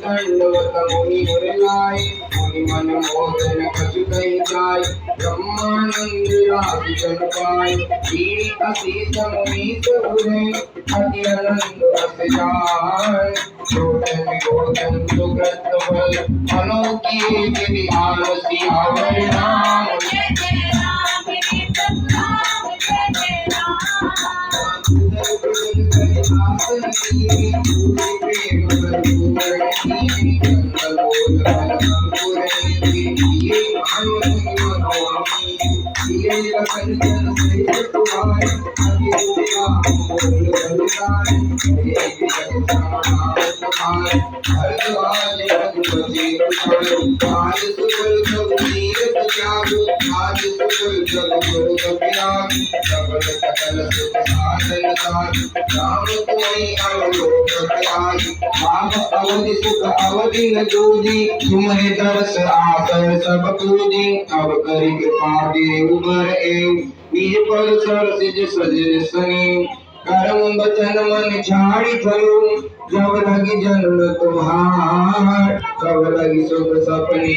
दंडवत मुनि मुर लाए मुनि मन मोदन कछु कहि जाय ब्रह्मानंद राज जन पाए वीर असीस मुनीस उरे अति आनंद रस जाय गोचन गोचन सुकृत बल अनोखी विधि आलसी आवर नाम जय जय राम जय जय अवधि सुख अवधि न दूजी तुम्हें दरस आकर सब पूजी अब करी कृपा देव बर एव निज पद सर सिज सजन सने कर्म बचन मन छाड़ी फलो जब लगी जन्म तुम्हार तब लगी सुख सपने